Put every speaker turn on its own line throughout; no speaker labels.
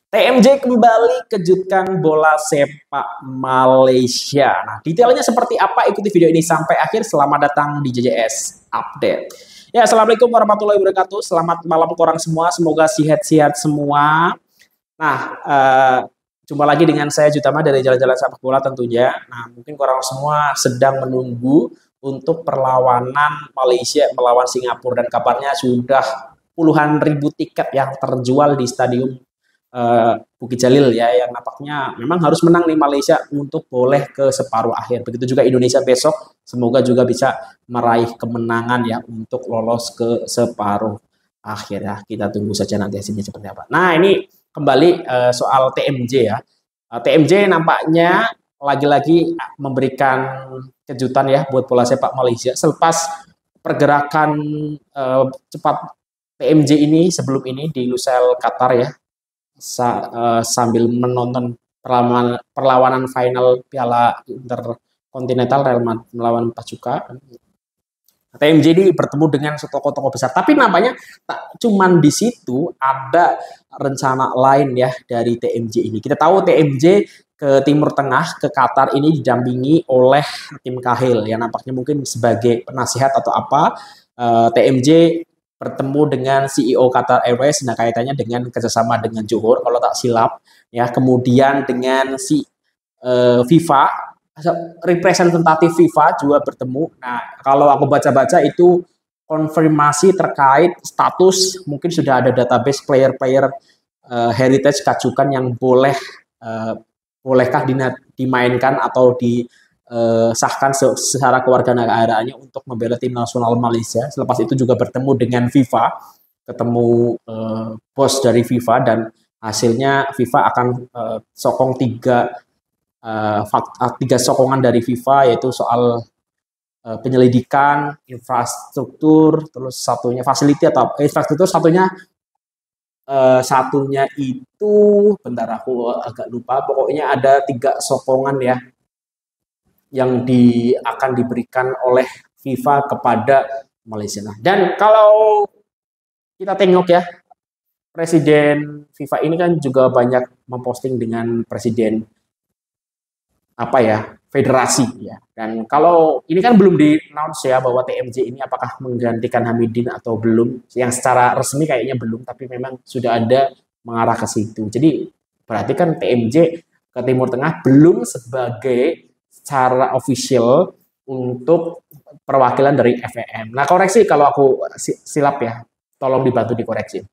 TMJ kembali kejutkan bola sepak Malaysia. Nah, detailnya seperti apa? Ikuti video ini sampai akhir. Selamat datang di JJS Update. Ya, assalamualaikum warahmatullahi wabarakatuh. Selamat malam korang semua. Semoga sehat-sehat semua. Nah, jumpa lagi dengan saya Jutama dari Jalan-Jalan Sepak Bola tentunya. Nah, mungkin korang semua sedang menunggu untuk perlawanan Malaysia melawan Singapura, dan kabarnya sudah puluhan ribu tiket yang terjual di Stadium Bukit Jalil ya, yang nampaknya memang harus menang nih Malaysia untuk boleh ke separuh akhir. Begitu juga Indonesia besok, semoga juga bisa meraih kemenangan ya untuk lolos ke separuh akhir ya. Kita tunggu saja nanti hasilnya seperti apa. Nah, ini kembali soal TMJ ya. TMJ nampaknya lagi-lagi memberikan kejutan ya buat bola sepak Malaysia selepas pergerakan cepat TMJ ini sebelum ini di Lusail Qatar ya, sambil menonton perlawanan final Piala Interkontinental Real Madrid melawan Pachuca. TMJ ini bertemu dengan tokoh-tokoh besar, tapi nampaknya tak cuman di situ, ada rencana lain ya dari TMJ ini. Kita tahu TMJ ke Timur Tengah, ke Qatar ini didampingi oleh tim Kahil ya, nampaknya mungkin sebagai penasihat atau apa. TMJ bertemu dengan CEO Qatar Airways, nah kaitannya dengan kerjasama dengan Johor kalau tak silap ya, kemudian dengan FIFA, representatif FIFA juga bertemu. Nah, kalau aku baca-baca itu konfirmasi terkait status, mungkin sudah ada database player-player heritage Kacukan yang bolehkah dimainkan atau disahkan secara kewarganegaraannya untuk membela tim nasional Malaysia. Selepas itu juga bertemu dengan FIFA, ketemu bos dari FIFA, dan hasilnya FIFA akan sokong tiga sokongan dari FIFA, yaitu soal penyelidikan, infrastruktur, terus satunya facility atau infrastruktur, satunya itu bentar aku agak lupa, pokoknya ada 3 sokongan ya yang akan diberikan oleh FIFA kepada Malaysia. Nah, dan kalau kita tengok ya, Presiden FIFA ini kan juga banyak memposting dengan Presiden federasi ya. Dan kalau ini kan belum di-announce ya bahwa TMJ ini apakah menggantikan Hamidin atau belum. Yang secara resmi kayaknya belum, tapi memang sudah ada mengarah ke situ. Jadi berarti kan TMJ ke Timur Tengah belum sebagai secara official untuk perwakilan dari FEM. Nah, koreksi kalau aku silap ya, tolong dibantu dikoreksi.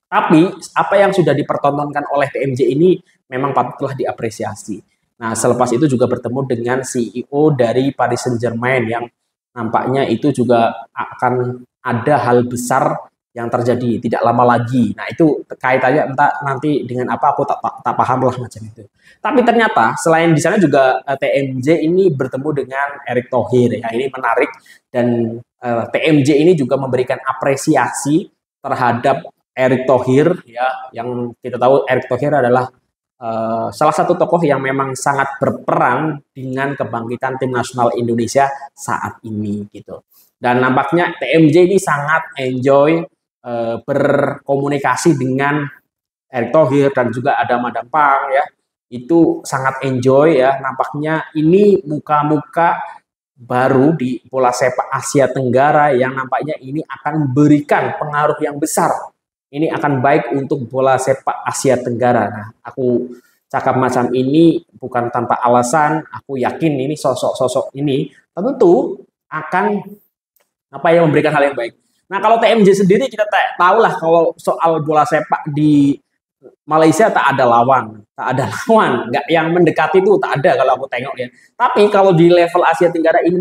Tapi apa yang sudah dipertontonkan oleh TMJ ini memang patutlah diapresiasi. Nah, selepas itu juga bertemu dengan CEO dari Paris Saint-Germain yang nampaknya itu juga akan ada hal besar yang terjadi tidak lama lagi. Nah, itu kaitannya entah nanti dengan apa, aku tak paham lah macam itu. Tapi ternyata selain di sana juga TMJ ini bertemu dengan Erick Thohir ya. Ini menarik, dan TMJ ini juga memberikan apresiasi terhadap Erick Thohir ya, yang kita tahu Erick Thohir adalah salah satu tokoh yang memang sangat berperan dengan kebangkitan tim nasional Indonesia saat ini gitu. Dan nampaknya TMJ ini sangat enjoy berkomunikasi dengan Erick Thohir, dan juga ada Madam Pang ya. Itu sangat enjoy ya. Nampaknya ini muka-muka baru di bola sepak Asia Tenggara yang nampaknya ini akan memberikan pengaruh yang besar. Ini akan baik untuk bola sepak Asia Tenggara. Nah, aku cakap macam ini bukan tanpa alasan. Aku yakin ini sosok-sosok ini tentu akan memberikan hal yang baik. Nah, kalau TMJ sendiri kita tahu lah, kalau soal bola sepak di Malaysia tak ada lawan. Nggak, yang mendekati itu tak ada kalau aku tengok ya. Tapi kalau di level Asia Tenggara ini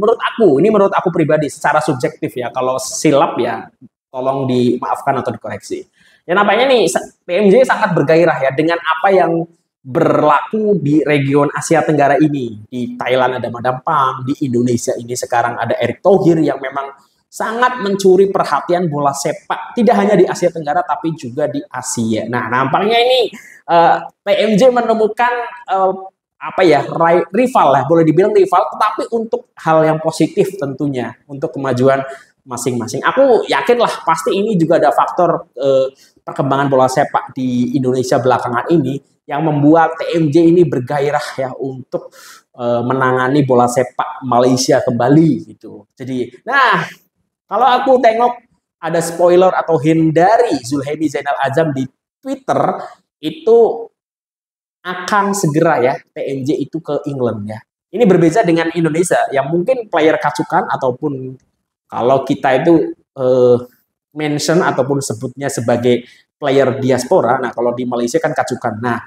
menurut aku pribadi secara subjektif ya, kalau silap ya tolong dimaafkan atau dikoreksi. Ya, nampaknya nih TMJ sangat bergairah ya dengan apa yang berlaku di region Asia Tenggara ini. Di Thailand ada Madam Pang, di Indonesia ini sekarang ada Erick Thohir yang memang sangat mencuri perhatian bola sepak tidak hanya di Asia Tenggara tapi juga di Asia. Nah, nampaknya ini TMJ menemukan rival lah, boleh dibilang rival, tetapi untuk hal yang positif tentunya, untuk kemajuan masing-masing. Aku yakin lah pasti ini juga ada faktor perkembangan bola sepak di Indonesia belakangan ini yang membuat TMJ ini bergairah ya untuk menangani bola sepak Malaysia kembali gitu. Jadi, nah kalau aku tengok ada spoiler atau hint dari Zulhemi Zainal Azam di Twitter itu akan segera ya TMJ itu ke England ya. Ini berbeda dengan Indonesia yang mungkin player kacukan ataupun kalau kita itu mention ataupun sebutnya sebagai player diaspora. Nah, kalau di Malaysia kan kacukan. Nah,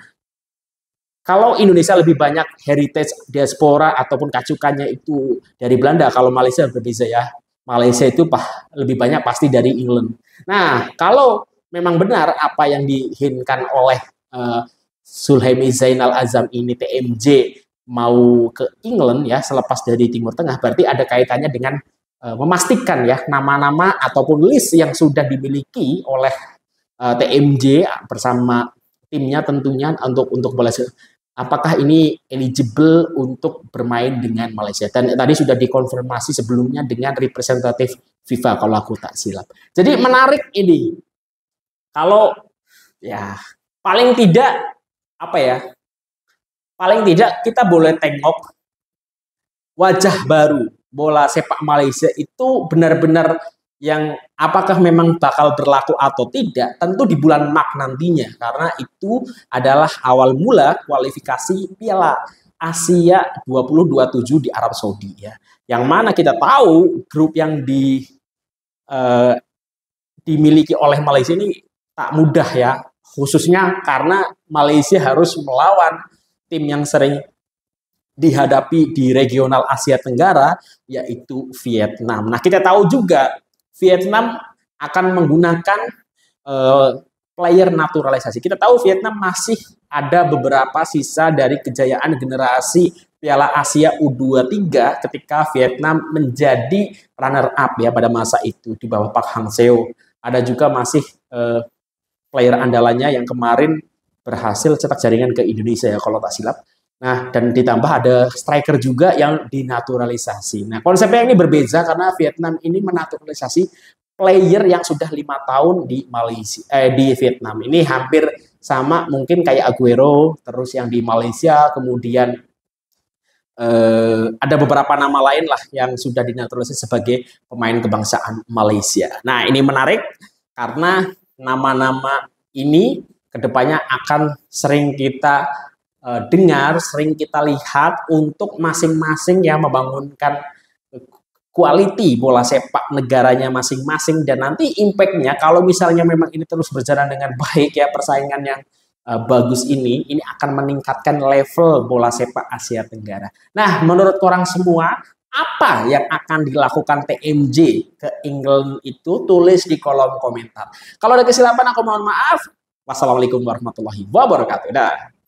kalau Indonesia lebih banyak heritage diaspora ataupun kacukannya itu dari Belanda, kalau Malaysia berbeda ya. Malaysia itu lebih banyak pasti dari England. Nah, kalau memang benar apa yang dihinkan oleh Zulhemi Zainal Azam ini TMJ mau ke England ya selepas dari Timur Tengah, berarti ada kaitannya dengan memastikan ya nama-nama ataupun list yang sudah dimiliki oleh TMJ bersama timnya tentunya untuk Malaysia. Apakah ini eligible untuk bermain dengan Malaysia? Dan tadi sudah dikonfirmasi sebelumnya dengan representatif FIFA kalau aku tak silap. Jadi menarik ini. Kalau ya paling tidak apa ya? Paling tidak kita boleh tengok wajah baru bola sepak Malaysia itu benar-benar yang apakah memang bakal berlaku atau tidak tentu di bulan Mac nantinya karena itu adalah awal mula kualifikasi Piala Asia 2027 di Arab Saudi ya. Yang mana kita tahu grup yang dimiliki oleh Malaysia ini tak mudah ya, khususnya karena Malaysia harus melawan tim yang sering dihadapi di regional Asia Tenggara yaitu Vietnam. Nah, kita tahu juga Vietnam akan menggunakan player naturalisasi. Kita tahu Vietnam masih ada beberapa sisa dari kejayaan generasi Piala Asia U23 ketika Vietnam menjadi runner up ya pada masa itu di bawah Park Hang-seo. Ada juga masih player andalannya yang kemarin berhasil cetak jaringan ke Indonesia ya kalau tak silap. Nah, dan ditambah ada striker juga yang dinaturalisasi. Nah, konsepnya ini berbeda karena Vietnam ini menaturalisasi player yang sudah 5 tahun di Malaysia, di Vietnam. Ini hampir sama mungkin kayak Aguero, terus yang di Malaysia, kemudian ada beberapa nama lain lah yang sudah dinaturalisasi sebagai pemain kebangsaan Malaysia. Nah, ini menarik karena nama-nama ini kedepannya akan sering kita dengar, sering kita lihat untuk masing-masing yang membangunkan quality bola sepak negaranya masing-masing dan nanti impact-nya kalau misalnya memang ini terus berjalan dengan baik ya persaingan yang bagus ini akan meningkatkan level bola sepak Asia Tenggara. Nah, menurut orang semua apa yang akan dilakukan TMJ ke England itu tulis di kolom komentar. Kalau ada kesilapan aku mohon maaf. Wassalamualaikum warahmatullahi wabarakatuh. Dah.